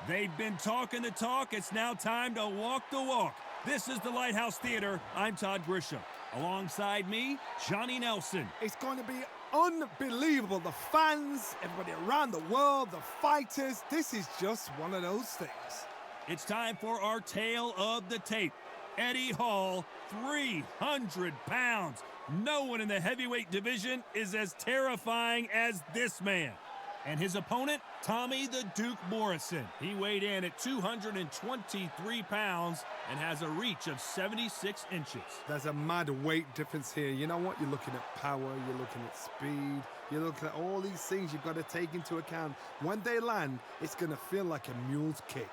They've been talking the talk. It's now time to walk the walk. This is the Lighthouse Theater. I'm Todd Grisham. Alongside me, Johnny Nelson. It's going to be unbelievable. The fans, everybody around the world, the fighters. This is just one of those things. It's time for our tale of the tape. Eddie Hall, 300 pounds. No one in the heavyweight division is as terrifying as this man. And his opponent, Tommy the Duke Morrison. He weighed in at 223 pounds and has a reach of 76 inches. There's a mad weight difference here. You know what? You're looking at power, you're looking at speed, you're looking at all these things you've got to take into account. When they land, it's going to feel like a mule's kick.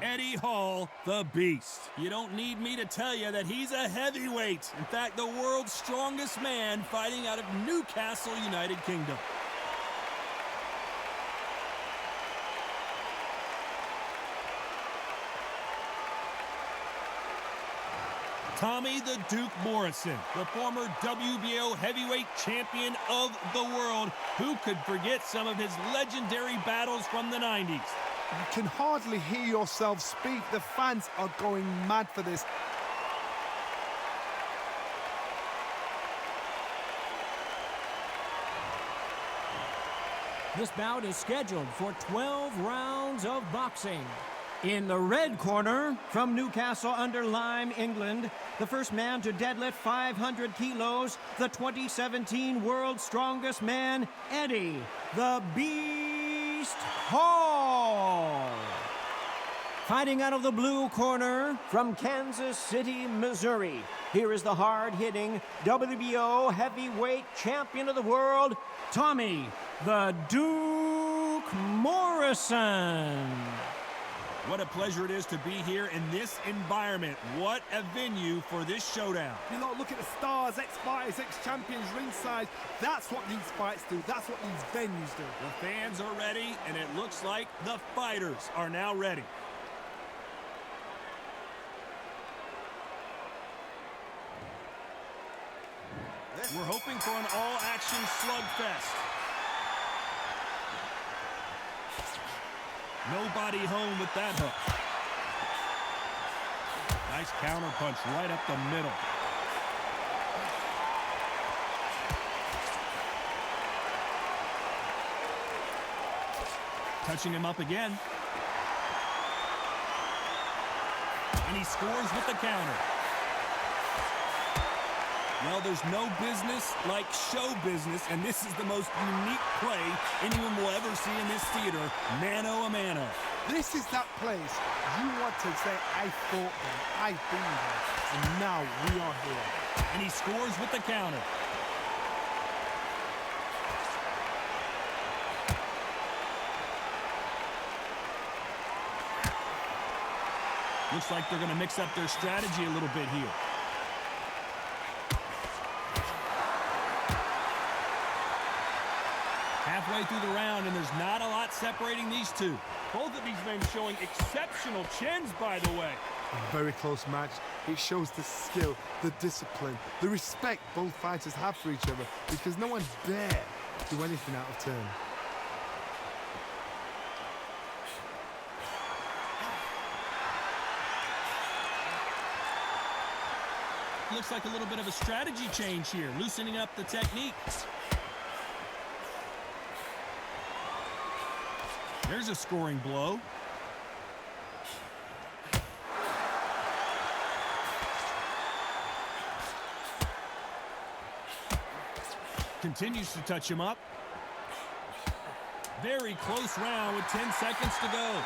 Eddie Hall, the Beast. You don't need me to tell you that he's a heavyweight. In fact, the world's strongest man fighting out of Newcastle, United Kingdom. Tommy the Duke Morrison, the former WBO heavyweight champion of the world. Who could forget some of his legendary battles from the 90s? You can hardly hear yourself speak. The fans are going mad for this. This bout is scheduled for 12 rounds of boxing. In the red corner, from Newcastle-under-Lyme, England, the first man to deadlift 500 kilos, the 2017 world's strongest man, Eddie the Beast Hall. Fighting out of the blue corner, from Kansas City, Missouri, here is the hard-hitting WBO heavyweight champion of the world, Tommy the Duke Morrison. What a pleasure it is to be here in this environment. What a venue for this showdown. You know, look at the stars, ex-fighters, ex-champions ringside. That's what these fights do. That's what these venues do. The fans are ready, and it looks like the fighters are now ready. We're hoping for an all-action slugfest. Nobody home with that hook. Nice counter punch right up the middle. Touching him up again. And he scores with the counter. Well, there's no business like show business, and this is the most unique play anyone will ever see in this theater, mano a mano. This is that place you want to say, I fought them, I've been there, and now we are here. And he scores with the counter. Looks like they're going to mix up their strategy a little bit here. Halfway through the round, and there's not a lot separating these two. Both of these men showing exceptional chins, by the way. A very close match. It shows the skill, the discipline, the respect both fighters have for each other, because no one dare do anything out of turn. Looks like a little bit of a strategy change here, loosening up the techniques. There's a scoring blow. Continues to touch him up. Very close round with 10 seconds to go.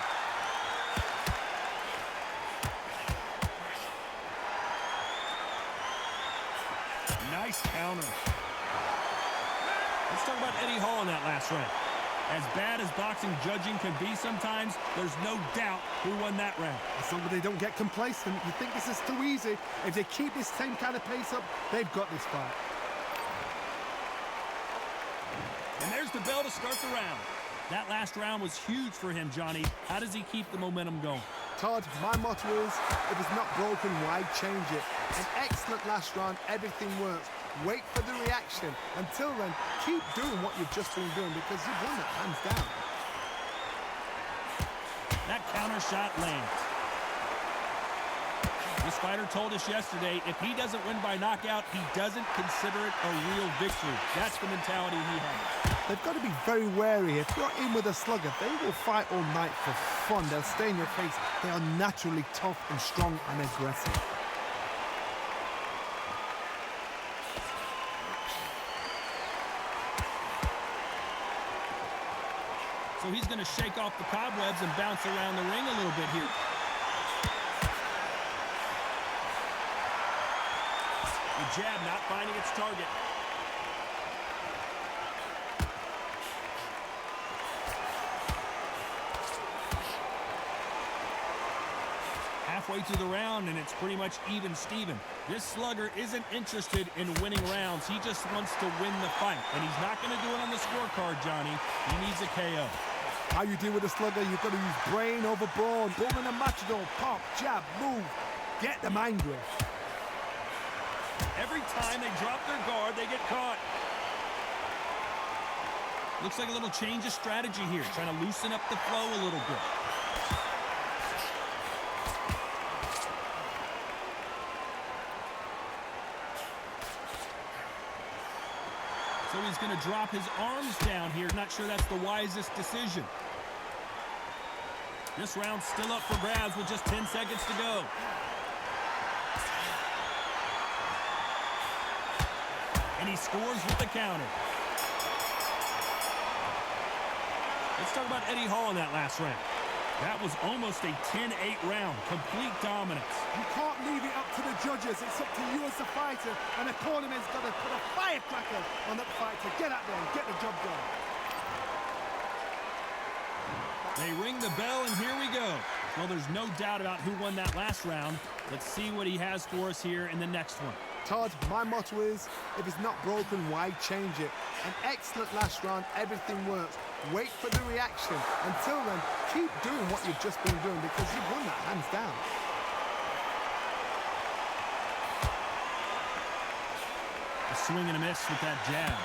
Nice counter. Let's talk about Eddie Hall in that last round. As bad as boxing judging can be sometimes, there's no doubt who won that round. As long as they don't get complacent, you think this is too easy. If they keep this same kind of pace up, they've got this fight. And there's the bell to start the round. That last round was huge for him, Johnny. How does he keep the momentum going? Todd, my motto is, if it's not broken, why change it? An excellent last round, everything works. Wait for the reaction. Until then, keep doing what you've just been doing because you've won it hands down. That counter shot lands. This fighter told us yesterday, if he doesn't win by knockout, he doesn't consider it a real victory. That's the mentality he has. They've got to be very wary. If you're in with a slugger, they will fight all night for fun. They'll stay in your face. They are naturally tough and strong and aggressive. So he's going to shake off the cobwebs and bounce around the ring a little bit here. The jab not finding its target. Halfway through the round, and it's pretty much even Steven. This slugger isn't interested in winning rounds. He just wants to win the fight, and he's not going to do it on the scorecard, Johnny. He needs a KO. How you deal with a slugger, you've got to use brain over brawn. Go in a matador, pop, jab, move. Get them angry. Every time they drop their guard, they get caught. Looks like a little change of strategy here, trying to loosen up the flow a little bit. So he's going to drop his arms down here. Not sure that's the wisest decision. This round's still up for grabs with just 10 seconds to go. And he scores with the counter. Let's talk about Eddie Hall in that last round. That was almost a 10-8 round. Complete dominance. You can't leave it up to the judges. It's up to you as the fighter. And the cornerman's got to put a firecracker on that fight to get out there and get the job done. They ring the bell, and here we go. Well, there's no doubt about who won that last round. Let's see what he has for us here in the next one. Todd, my motto is, if it's not broken, why change it? An excellent last round, everything works. Wait for the reaction. Until then, keep doing what you've just been doing because you've won that hands down. A swing and a miss with that jab.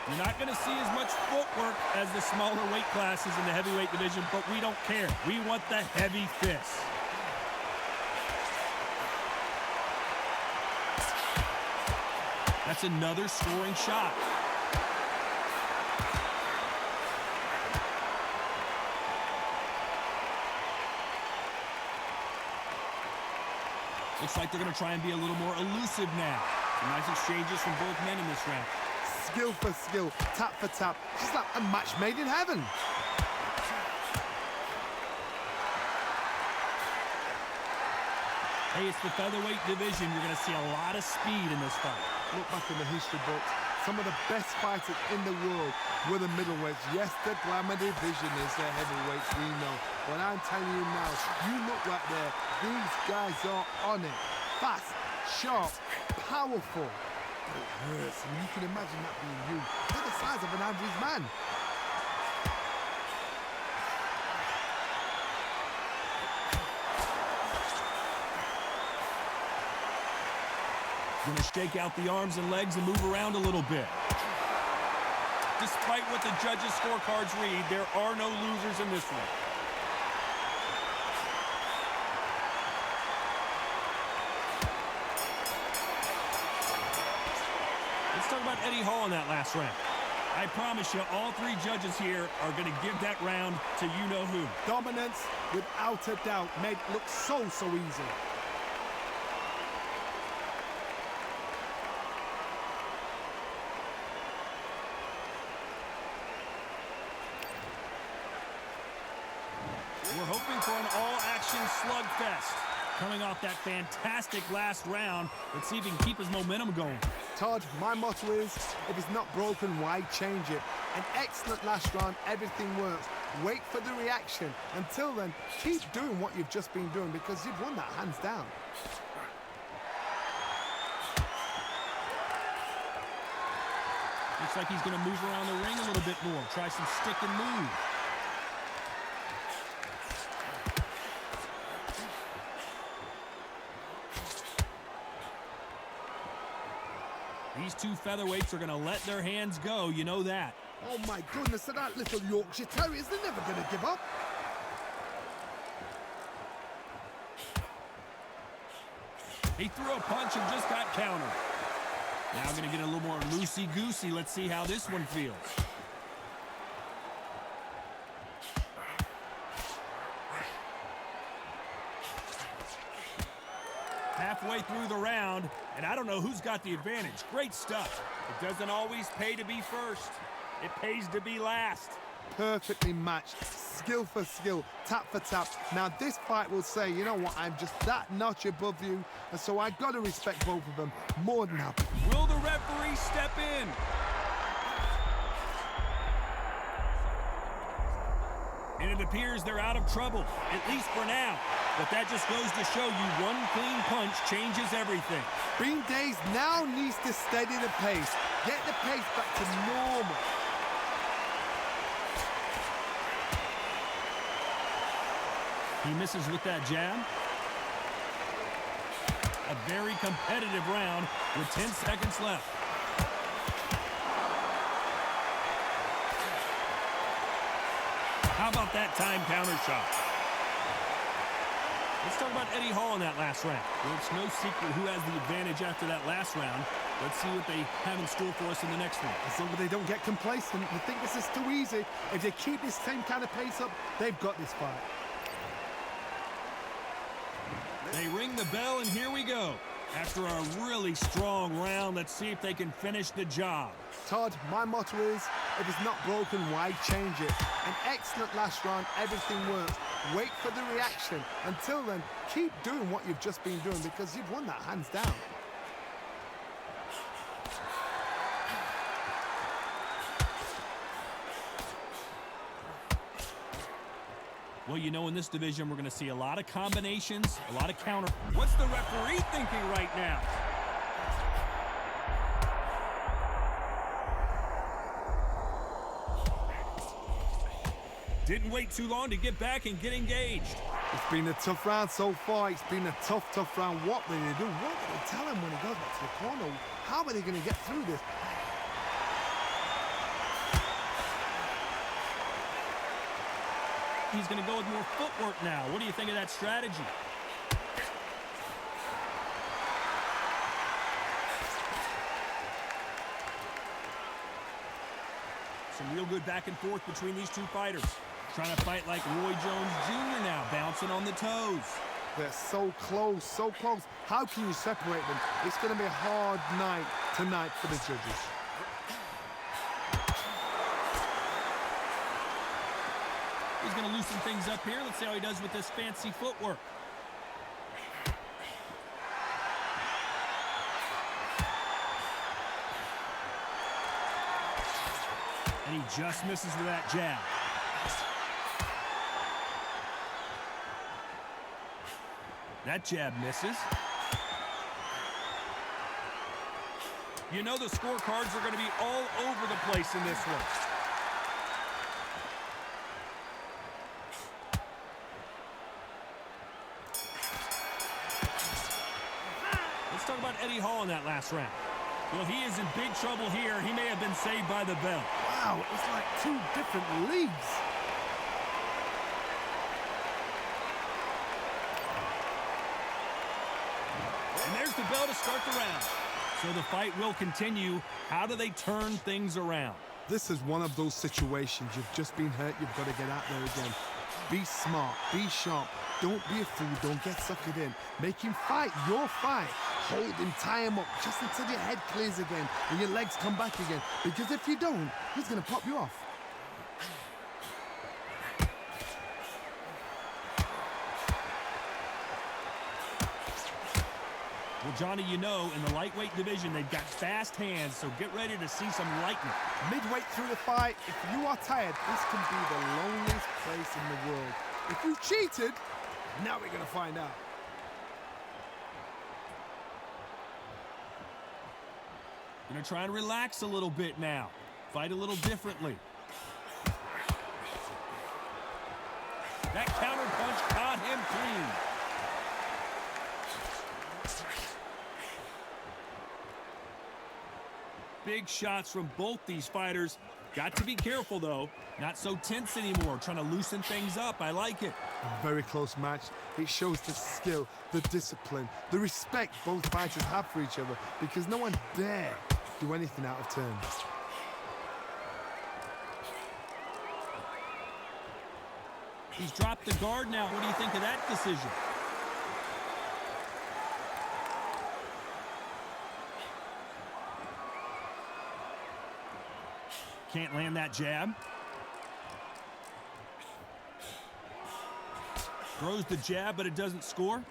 You're not going to see as much footwork as the smaller weight classes in the heavyweight division, but we don't care. We want the heavy fists. That's another scoring shot. Looks like they're going to try and be a little more elusive now. Some nice exchanges from both men in this round. Skill for skill, tap for tap. Just like a match made in heaven. Hey, it's the featherweight division. You're going to see a lot of speed in this fight. Look back in the history books. Some of the best fighters in the world were the middleweights. Yes, the glamour division is the heavyweights, we know. But I'm telling you now, you look right there. These guys are on it. Fast, sharp, powerful. But it hurts, and you can imagine that being you. They're the size of an average man. Going to shake out the arms and legs and move around a little bit. Despite what the judges' scorecards read, there are no losers in this one. Let's talk about Eddie Hall in that last round. I promise you, all three judges here are going to give that round to you-know-who. Dominance, without a doubt, made it look so easy. We're hoping for an all-action slugfest. Coming off that fantastic last round, let's see if he can keep his momentum going. Todd, my motto is, if it's not broken, why change it? An excellent last round, everything works. Wait for the reaction. Until then, keep doing what you've just been doing because you've won that hands down. Looks like he's going to move around the ring a little bit more. Try some stick and move. These two featherweights are going to let their hands go. You know that. Oh, my goodness, that little Yorkshire Terriers, they're never going to give up. He threw a punch and just got countered. Now going to get a little more loosey-goosey. Let's see how this one feels. Halfway through the round, and I don't know who's got the advantage. Great stuff. It doesn't always pay to be first. It pays to be last. Perfectly matched, skill for skill, tap for tap. Now this fight will say, you know what, I'm just that notch above you, and so I got to respect both of them more than happy. Will the referee step in? And it appears they're out of trouble, at least for now. But that just goes to show you one clean punch changes everything. Bean Days now needs to steady the pace, get the pace back to normal. He misses with that jab. A very competitive round with 10 seconds left. How about that time counter shot? Let's talk about Eddie Hall in that last round. Well, it's no secret who has the advantage after that last round. Let's see what they have in store for us in the next one. As long as they don't get complacent, they think this is too easy. If they keep this same kind of pace up, they've got this fight. They ring the bell, and here we go. After a really strong round, let's see if they can finish the job. Todd, my motto is, if it's not broken, why change it? An excellent last round, everything works. Wait for the reaction. Until then, keep doing what you've just been doing because you've won that hands down. Well, you know, in this division, we're going to see a lot of combinations, a lot of counter. What's the referee thinking right now? Didn't wait too long to get back and get engaged. It's been a tough round so far. It's been a tough round. What will they do? What will they tell him when he goes back to the corner? How are they going to get through this? He's going to go with more footwork now. What do you think of that strategy? Some real good back and forth between these two fighters. Trying to fight like Roy Jones Jr. now, bouncing on the toes. They're so close, so close. How can you separate them? It's going to be a hard night tonight for the judges. He's going to loosen things up here. Let's see how he does with this fancy footwork. And he just misses with that jab. That jab misses. You know the scorecards are going to be all over the place in this one. Let's talk about Eddie Hall in that last round. Well, he is in big trouble here. He may have been saved by the bell. Wow, it's like two different leagues. And there's the bell to start the round. So the fight will continue. How do they turn things around? This is one of those situations. You've just been hurt. You've got to get out there again. Be smart. Be sharp. Don't be a fool. Don't get suckered in. Make him fight your fight. Hold him, tie him up just until your head clears again and your legs come back again. Because if you don't, he's going to pop you off. Well, Johnny, you know, in the lightweight division, they've got fast hands, so get ready to see some lightning. Midway through the fight, if you are tired, this can be the loneliest place in the world. If you cheated, now we're going to find out. Gonna try and relax a little bit now. Fight a little differently. That counter punch caught him clean. Big shots from both these fighters. Got to be careful, though. Not so tense anymore. Trying to loosen things up. I like it. A very close match. It shows the skill, the discipline, the respect both fighters have for each other, because no one dare do anything out of turn. He's dropped the guard now. What do you think of that decision? Can't land that jab. Throws the jab, but it doesn't score.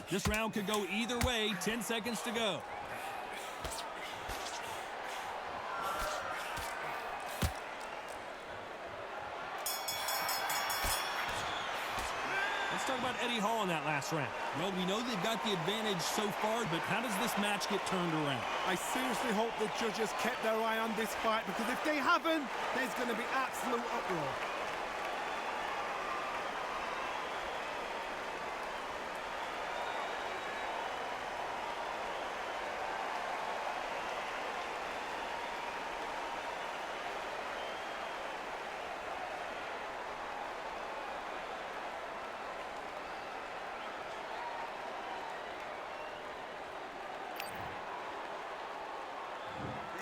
This round could go either way. 10 seconds to go. Let's talk about Eddie Hall in that last round. Well, we know they've got the advantage so far, but how does this match get turned around? I seriously hope the judges kept their eye on this fight, because if they haven't, there's going to be absolute uproar.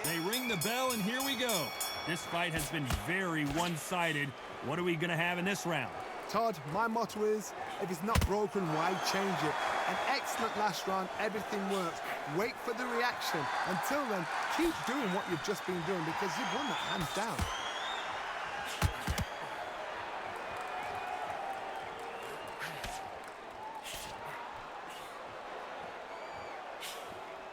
They ring the bell, and here we go. This fight has been very one-sided. What are we going to have in this round? Todd, my motto is, if it's not broken, why change it? An excellent last round, everything works. Wait for the reaction. Until then, keep doing what you've just been doing, because you've won that hands down.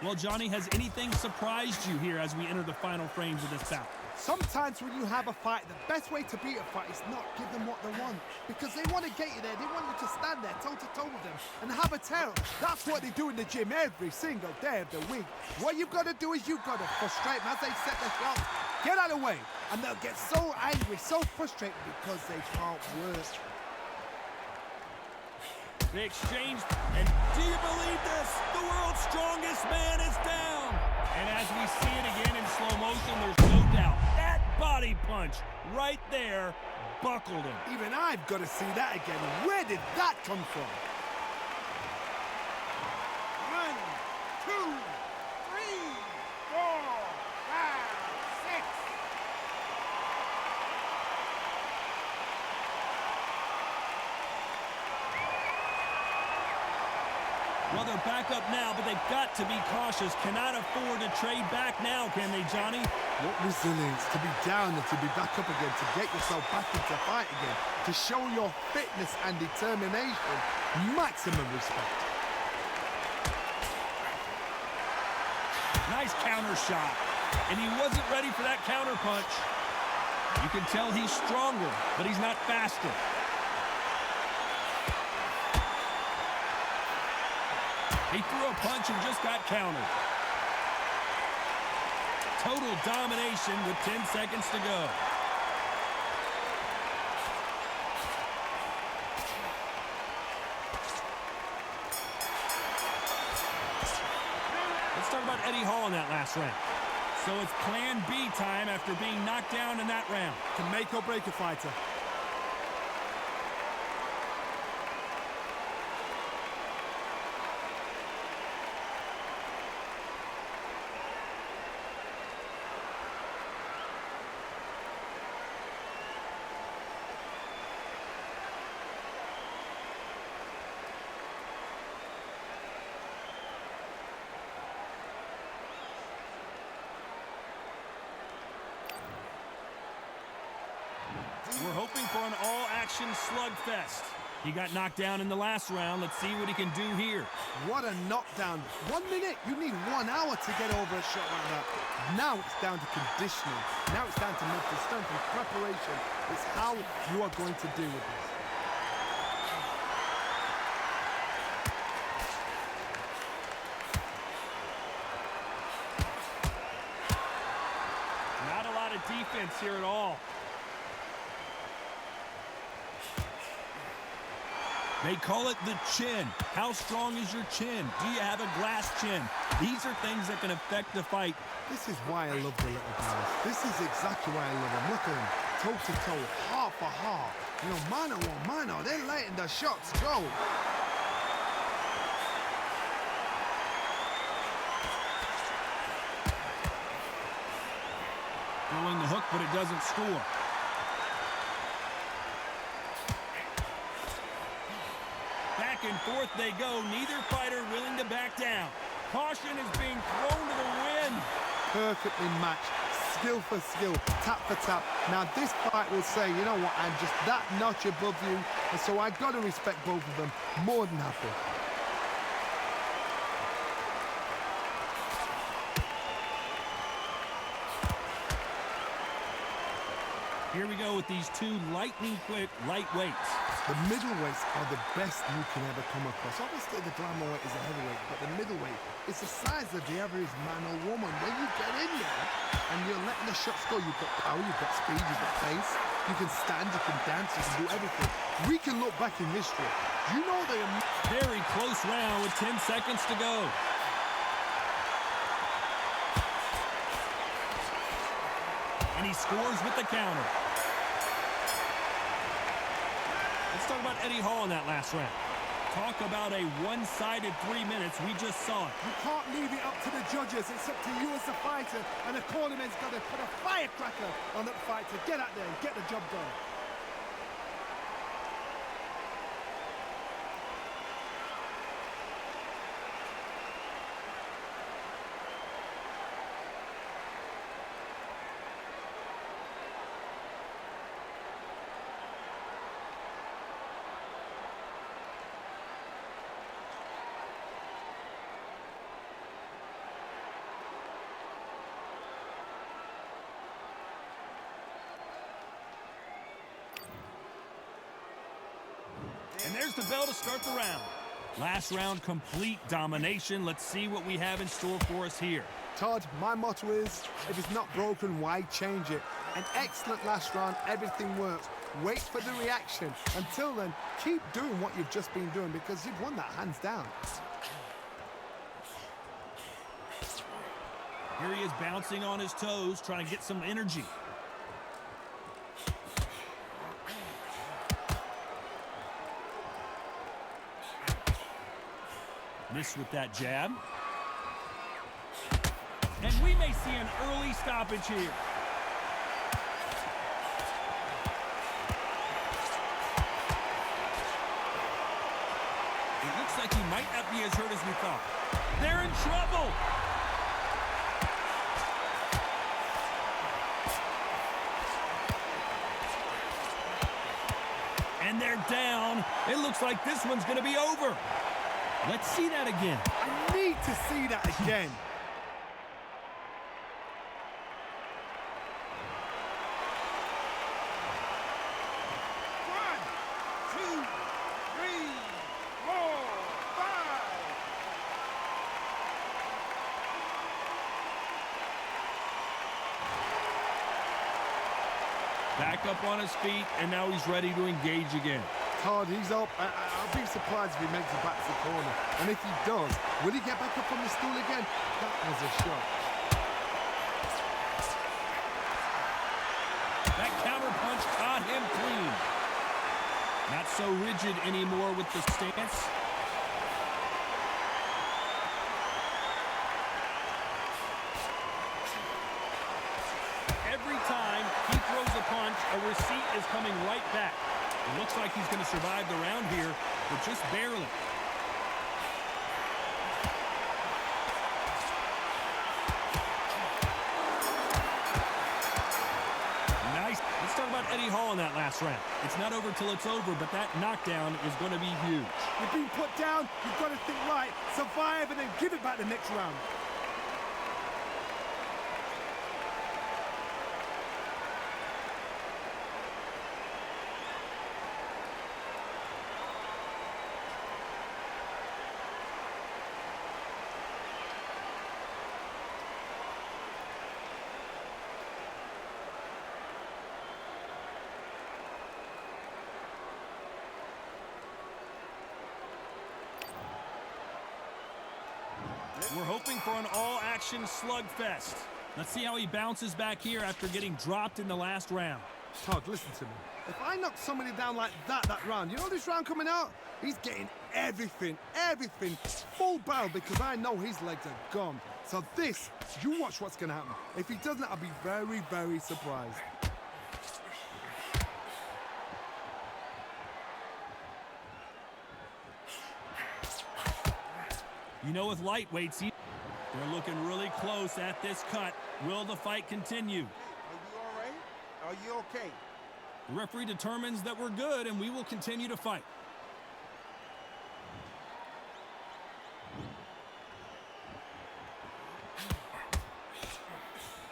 Well, Johnny, has anything surprised you here as we enter the final frames of this bout? Sometimes when you have a fight, the best way to beat a fight is not give them what they want, because they want to get you there. They want you to stand there toe-to-toe with them and have a tear. That's what they do in the gym every single day of the week. What you've got to do is you've got to frustrate them as they set their shots. Get out of the way, and they'll get so angry, so frustrated, because they can't work. They exchange, and do you believe this? The world's strongest man is down. And as we see it again in slow motion, there's no doubt that body punch right there buckled him. Even I've got to see that again. Where did that come from? 1, 2, 3, 4, 5, 6. Well, they're back up now, but they've got to be cautious. Cannot afford to trade back now, can they, Johnny? What resilience to be down and to be back up again, to get yourself back into fight again, to show your fitness and determination. Maximum respect. Nice counter shot. And he wasn't ready for that counter punch. You can tell he's stronger, but he's not faster. He threw a punch and just got countered. Total domination with 10 seconds to go. Let's talk about Eddie Hall in that last round. So it's plan B time after being knocked down in that round. Can make or break a fighter. We're hoping for an all-action slugfest. He got knocked down in the last round. Let's see what he can do here. What a knockdown. 1 minute, you need 1 hour to get over a shot like that. Now it's down to conditioning. Now it's down to mental strength and preparation. It's how you are going to deal with this. defense here at all. They call it the chin. How strong is your chin? Do you have a glass chin? These are things that can affect the fight. This is why I love the little guys. This is exactly why I love them. Look at them, toe to toe, heart for heart. You know, mano a mano, they're letting the shots go. Throwing the hook, but it doesn't score. Back and forth they go. Neither fighter willing to back down. Caution is being thrown to the wind. Perfectly matched, skill for skill, tap for tap. Now this fight will say, you know what, I'm just that notch above you, and so I've got to respect both of them. More than happy. Here we go with these two lightning-quick lightweights. The middleweights are the best you can ever come across. Obviously, the glamour weight is a heavyweight, but the middleweight is the size of the average man or woman. When you get in there and you're letting the shots go, you've got power, you've got speed, you've got pace. You can stand, you can dance, you can do everything. We can look back in history. You know they are... Very close round with 10 seconds to go. And he scores with the counter. Let's talk about Eddie Hall in that last round. Talk about a one-sided 3 minutes. We just saw it. You can't leave it up to the judges. It's up to you as the fighter. And the cornerman's got to put a firecracker on that fight to get out there and get the job done. And there's the bell to start the round. Last round, complete domination. Let's see what we have in store for us here. Todd, my motto is, if it's not broken, why change it? An excellent last round, everything works. Wait for the reaction. Until then, keep doing what you've just been doing because you've won that hands down. Here he is bouncing on his toes, trying to get some energy. Missed with that jab. And we may see an early stoppage here. It looks like he might not be as hurt as we thought. They're in trouble. And they're down. It looks like this one's going to be over. Let's see that again. I need to see that again. One, two, three, four, five. Back up on his feet, and now he's ready to engage again. Todd, he's up. I'll be surprised if he makes it back to the corner. And if he does, will he get back up on the stool again? That was a shot. That counter punch caught him clean. Not so rigid anymore with the stance. Every time he throws a punch, a receipt is coming right back. It looks like he's going to survive the round here, but just barely. Nice. Let's talk about Eddie Hall in that last round. It's not over till it's over, but that knockdown is going to be huge. You've been put down. You've got to think right, survive, and then give it back the next round. We're hoping for an all-action slugfest. Let's see how he bounces back here after getting dropped in the last round. Todd, listen to me. If I knock somebody down like that round, you know this round coming out? He's getting everything, full barrel, because I know his legs are gone. So this, you watch what's going to happen. If he doesn't, I'll be very, very surprised. You know, with lightweights, they're looking really close at this cut. Will the fight continue? Are you all right? Are you okay? The referee determines that we're good, and we will continue to fight.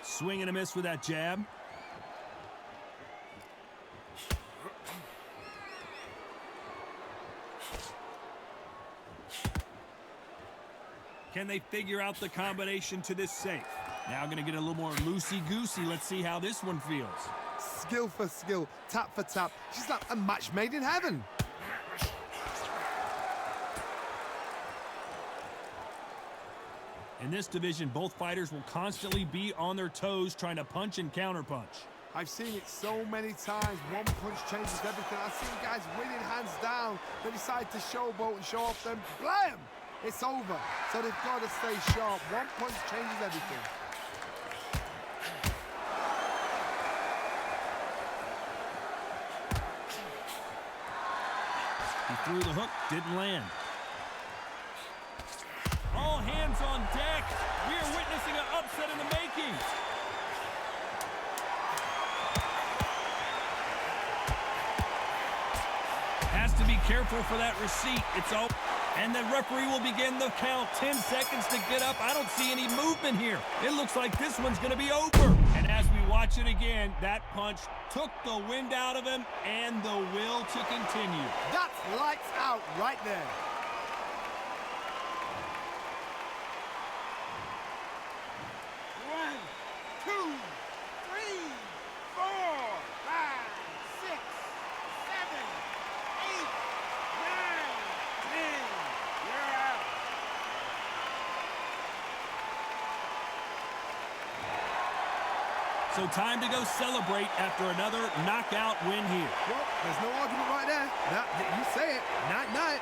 Swing and a miss with that jab. Can they figure out the combination to this safe? Now going to get a little more loosey-goosey. Let's see how this one feels. Skill for skill, tap for tap. She's like a match made in heaven. In this division, both fighters will constantly be on their toes trying to punch and counterpunch. I've seen it so many times. One punch changes everything. I've seen guys winning hands down. They decide to showboat and show off them. Blam! It's over. So they've got to stay sharp. One punch changes everything. He threw the hook, didn't land. All hands on deck. We are witnessing an upset in the making. Has to be careful for that receipt. It's over. And the referee will begin the count. 10 seconds to get up. I don't see any movement here. It looks like this one's going to be over. And as we watch it again, that punch took the wind out of him and the will to continue. That's lights out right there. One, two, three, four, five, six, seven, eight, nine, 10. You're out. So time to go celebrate after another knockout win here. Well, there's no argument right there. You say it. Night, night.